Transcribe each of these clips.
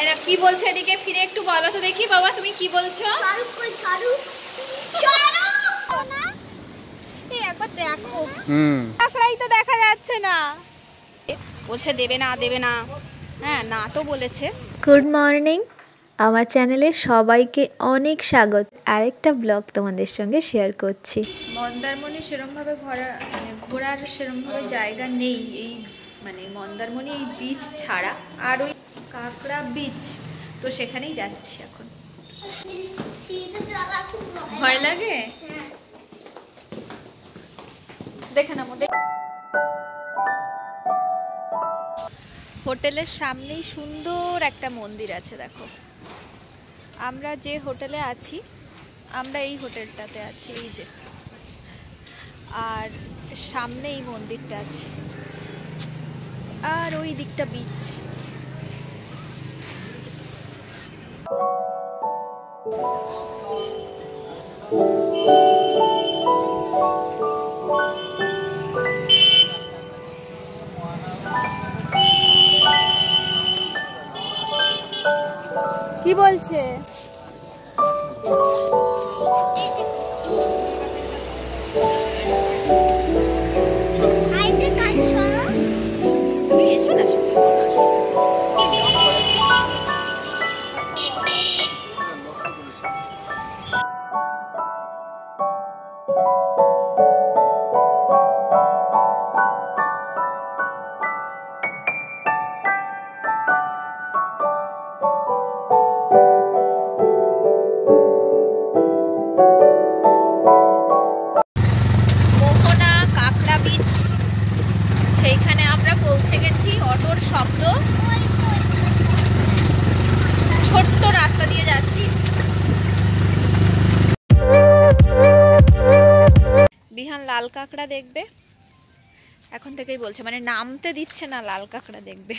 এরা কি বলছে এদিকে ফিরে একটু বলো তো দেখি। বাবা তুমি কি বলছো? শাহরুখ কই শাহরুখ? শাহরুখ না এই একবার দেখো কাকড়াই তো দেখা যাচ্ছে না। বলছে দেবে না দেবে না। হ্যাঁ না তো বলেছে। গুড মর্নিং, আমার চ্যানেলে সবাইকে অনেক স্বাগত। আরেকটা ব্লগ তোমাদের সঙ্গে শেয়ার করছি। মন্দারমণি সেরমভাবে ঘোরার সেরমভাবে জায়গা নেই এই মন্দারমণি এই বিচ ছাড়া, আর ওই কাঁকড়া বিচ, তো সেখানেই যাচ্ছি এখন। ভয় লাগে? দেখে নাও। হোটেলের সামনেই সুন্দর একটা মন্দির আছে দেখো। আমরা যে হোটেলে আছি, আমরা এই হোটেলটাতে আছি, এই যে, আর সামনে এই মন্দিরটা আছে, আর ওই দিকটা বিচ। কি বলছে? তুমি এসো না। সেইখানে আমরা পৌঁছে গেছি। অটোর শব্দ, ছোট্ট রাস্তা দিয়ে যাচ্ছি। বিহান লাল কাঁকড়া দেখবে, এখন থেকেই বলছে, নামতে দিচ্ছে না, লাল কাঁকড়া দেখবে।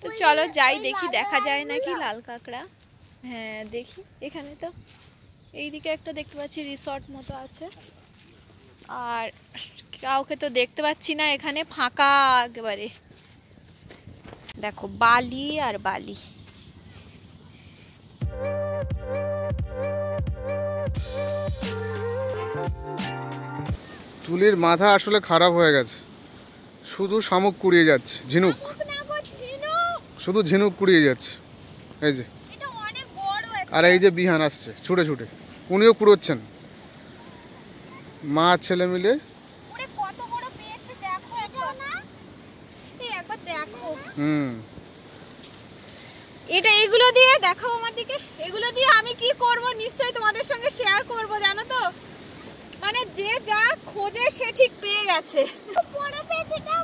তো চলো যাই দেখি, দেখা যায় নাকি লাল কাঁকড়া। হ্যাঁ দেখি, এখানে তো এইদিকে একটা দেখতে পাচ্ছি রিসর্ট মতো আছে, আর কাউকে তো দেখতে পাচ্ছি না, এখানে ফাঁকা একেবারে। দেখো বালি আর বালি। তুলির মাথা আসলে খারাপ হয়ে গেছে, শুধু শামুক কুড়িয়ে যাচ্ছে, ঝিনুক, শুধু ঝিনুক কুড়িয়ে যাচ্ছে। এই যে, আর এই যে বিহান আসছে ছুটে ছুটে, উনিও কুড়োচ্ছেন, মা ছেলে মিলে। এটা এগুলো দিয়ে দেখাও আমার দিকে। এগুলো দিয়ে আমি কি করব নিশ্চয়ই তোমাদের সঙ্গে শেয়ার করব, জানো তো। যে যা খোঁজে সে ঠিক পেয়ে গেছে।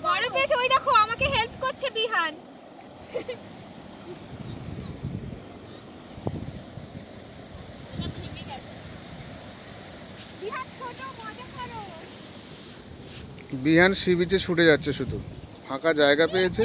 বড় পেয়েছে, ওই দেখো আমাকে হেল্প করছে বিহান। বিহান সি বিচে ছুটে যাচ্ছে, শুধু ফাঁকা জায়গা পেয়েছে।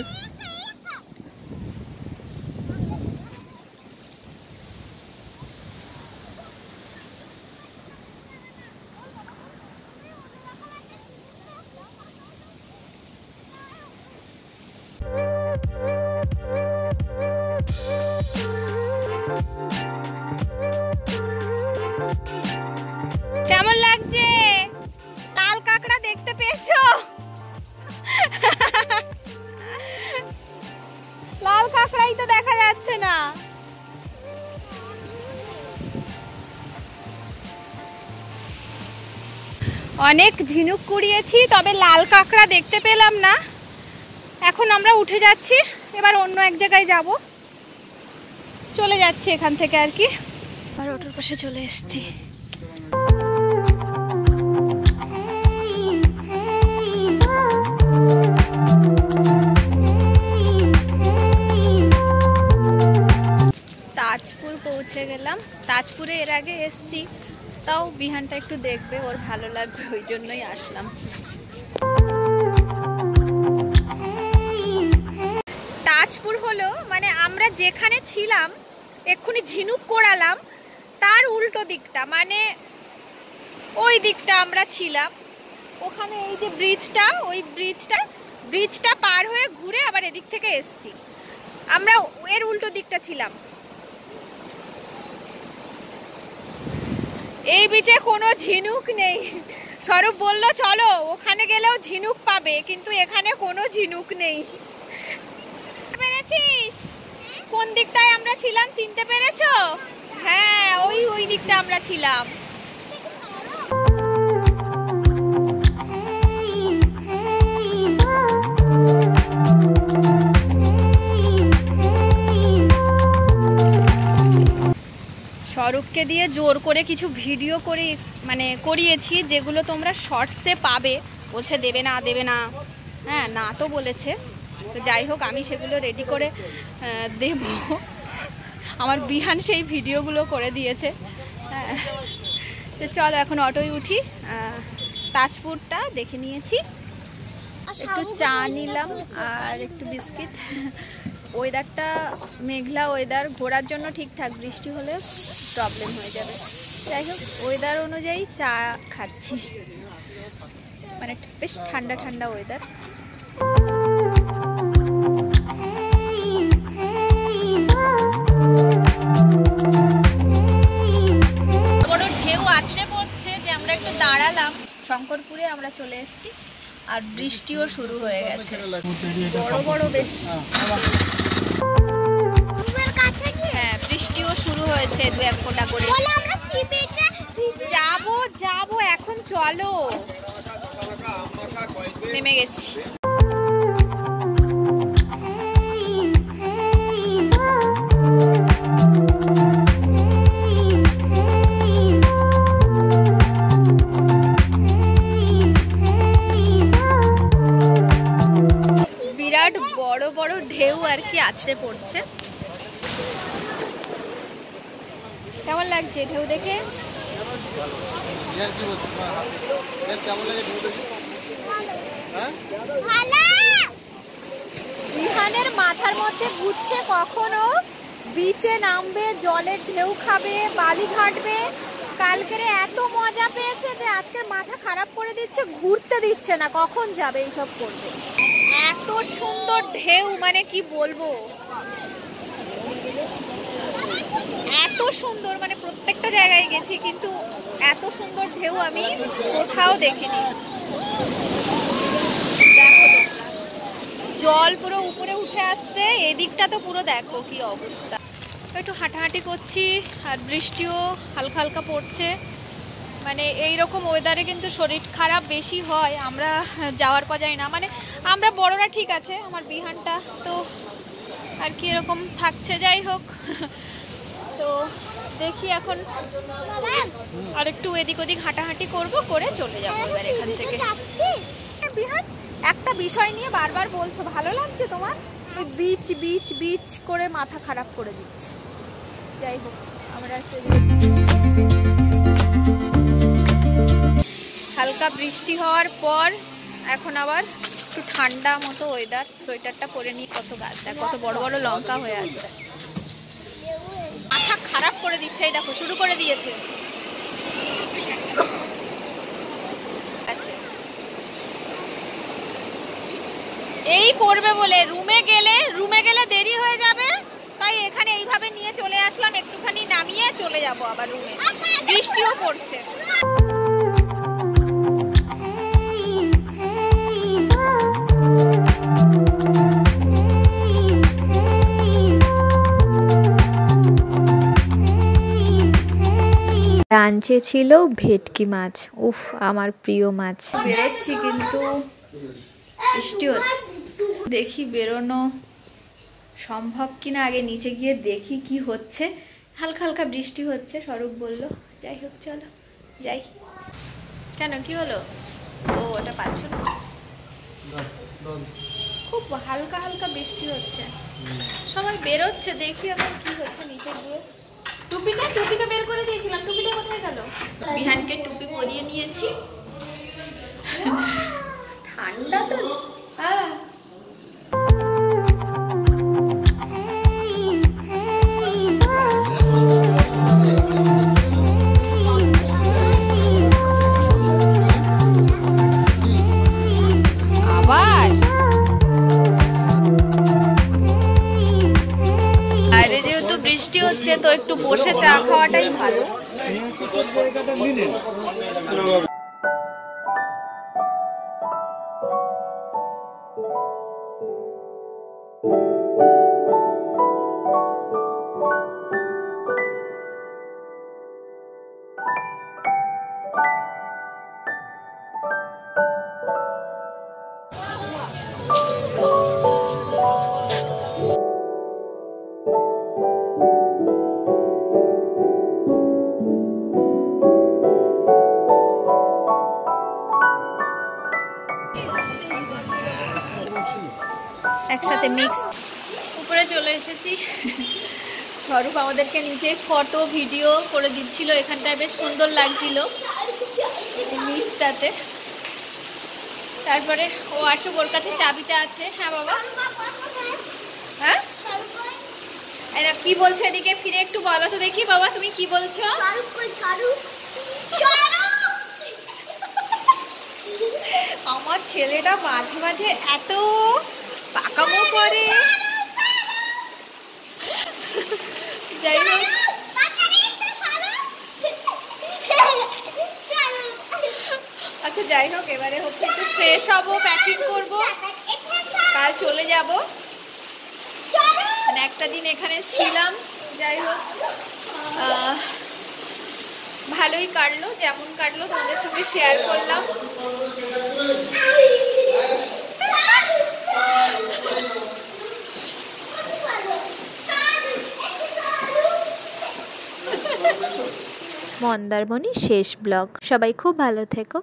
কেমন লাগছে? লাল কাঁকড়া দেখতে পেয়েছো? লাল কাঁকড়াই তো দেখা যাচ্ছে না। অনেক ঝিনুক কুড়িয়েছি, তবে লাল কাঁকড়া দেখতে পেলাম না। এখন আমরা উঠে যাচ্ছি, এবার অন্য এক জায়গায় যাব। চলে যাচ্ছি এখান থেকে আর কি। আর অটোর পাশে চলে এসেছি। তাজপুর পৌঁছে গেলাম। তাজপুরে এর আগে এসছি, তাও বিহানটা একটু দেখবে, ওর ভালো লাগবে, ওই জন্যই আসলাম। তাজপুর হলো আমরা যেখানে ছিলাম, এক্ষুনি ঝিনুক কোড়ালাম, তার উল্টো দিকটা, ওই দিকটা আমরা ছিলাম। ওখানে এই যে ব্রিজটা, ওই ব্রিজটা পার হয়ে ঘুরে আবার এদিক থেকে এসছি। আমরা এর উল্টো দিকটা ছিলাম। এই বিচে কোনো ঝিনুক নেই। স্বরূপ বলল চলো ওখানে গেলেও ঝিনুক পাবে, কিন্তু এখানে কোনো ঝিনুক নেই। পেরেছিস কোন দিকটায় আমরা ছিলাম? চিনতে পেরেছো? হ্যাঁ, ওই দিকটা আমরা ছিলাম। স্বরূপকে দিয়ে জোর করে কিছু ভিডিও করে মানে করিয়েছি, যেগুলো তোমরা শর্টসে পাবে। বলছে দেবে না দেবে না, হ্যাঁ না তো বলেছে। তো যাই হোক, আমি সেগুলো রেডি করে দেব। আমার বিহান সেই ভিডিওগুলো করে দিয়েছে। হ্যাঁ, তো চলো এখন অটোয় উঠি। তাজপুরটা দেখে নিয়েছি, একটু চা নিলাম আর একটু বিস্কিট। ওয়েদারটা মেঘলা ওয়েদার, ঘোরার জন্য ঠিকঠাক, বৃষ্টি হলে প্রবলেম হয়ে যাবে। যাই হোক, ওয়েদার অনুযায়ী চা খাচ্ছি, মানে বেশ ঠান্ডা ঠান্ডা ওয়েদার। বড় ঢেউ আছড়ে পড়ছে যে আমরা একটু দাঁড়ালাম। শঙ্করপুরে আমরা চলে এসেছি আর বৃষ্টিও শুরু হয়ে গেছে, বড় বড় বেশ। হ্যাঁ, বৃষ্টিও শুরু হয়েছে দু এক ফোঁটা করে। যাবো এখন, চলো। নেমে গেছি। বিরাট বড় বড় ঢেউ আর কি আছড়ে পড়ছে। কেমন লাগছে ঢেউ দেখে? বিহানের মাথার মধ্যে ঘুরছে, কখনো বিচে নামবে, জলের ঢেউ খাবে, বালি ঘাটবে। কালকের এত মজা পেয়েছে যে আজকের মাথা খারাপ করে দিচ্ছে, ঘুরতে দিচ্ছে না, কখন যাবে এইসব করবে। এত সুন্দর ঢেউ, মানে কি বলবো, এত সুন্দর, মানে প্রত্যেকটা জায়গায় গেছি কিন্তু এত সুন্দর ঢেউ আমি কোথাও দেখিনি। দেখো জল পুরো উপরে উঠে আসছে, এদিকটা তো পুরো দেখো কি অবস্থা। একটু হাঁটাহাঁটি করছি আর বৃষ্টিও হালকা হালকা পড়ছে। মানে এইরকম ওয়েদারে কিন্তু শরীর খারাপ বেশি হয়, আমরা যাওয়ার পর যাই না। মানে আমরা বড়রা ঠিক আছে, আমার বিহানটা তো আর কি এরকম থাকছে। যাই হোক, তো দেখি এখন আর একটু এদিক ওদিক হাঁটাহাঁটি করবো, করে চলে যাবো এবার এখান থেকে। বিহান, একটা বিষয় নিয়ে বারবার বলছো, ভালো লাগছে তোমার? ওই বিচ বিচ বিচ করে মাথা খারাপ করে দিচ্ছে। যাই হোক, আমরা হালকা বৃষ্টি হওয়ার পর এখন আবার একটু ঠান্ডা মতো ওয়েদার। সোয়েটারটা পরে নিয়ে কত গাছ, দেখ কত বড় বড় লঙ্কা হয়ে আছে। মাথা খারাপ করে দিচ্ছে, এই দেখো শুরু করে দিয়েছে। এই করবে বলে রুমে গেলে দেরি হয়ে যাবে, তাই এখানে এইভাবে নিয়ে চলে আসলাম, একটুখানি নামিয়ে চলে যাব আবার রুমে। বৃষ্টিও পড়ছে। লাঞ্চে ছিল ভেটকি মাছ, উফ আমার প্রিয় মাছ। বেরোচ্ছি কিন্তু বৃষ্টি হচ্ছে, দেখি বেরোনো সম্ভব কিনা। আগে নিচে গিয়ে দেখি কি হচ্ছে। হালকা হালকা বৃষ্টি হচ্ছে, স্বরূপ বলল। যাই হোক চলো যাই। কেন, কি হলো? ও ওটা পাচ্ছ না, খুব হালকা হালকা বৃষ্টি হচ্ছে, সবাই বেরোচ্ছে। দেখি এখন কি হচ্ছে নিচে গিয়ে। টুপি তো বের করে দিয়েছিলাম, টুপিটা কোথায় গেল? বিহানকে টুপি পরিয়ে নিয়েছি। ঠান্ডা তো, হ্যাঁ। আবার তো একটু বসে চা খাওয়াটাই ভালো। জায়গাটা নিলেন। একসাথে মিক্সড। উপরে চলে এসেছি, স্বরূপ আমাদেরকে নিচে ফটো ভিডিও করে দিচ্ছিল, এখানটায় বেশ সুন্দর লাগছিল নিচটাতে। তারপরে ও আসুক, ওর কাছে চাবিটা আছে। হ্যাঁ বাবা, হ্যাঁ এরা কি বলছো? এদিকে ফিরে একটু বলো তো দেখি বাবা, তুমি কি বলছো? আমার ছেলেটা মাঝে মাঝে এত পাকামো করে। যাই হোক, আচ্ছা যাই হোক, এবারে হচ্ছে একটু ফ্রেশ হবো, প্যাকিং করবো, কাল চলে যাব। মানে একটা দিন এখানে ছিলাম, যাই হোক ভালোই কাটলো, যেমন কাটলো তোমাদের সঙ্গে শেয়ার করলাম। মন্দারমণি শেষ ব্লগ। সবাই খুব ভালো থেকো।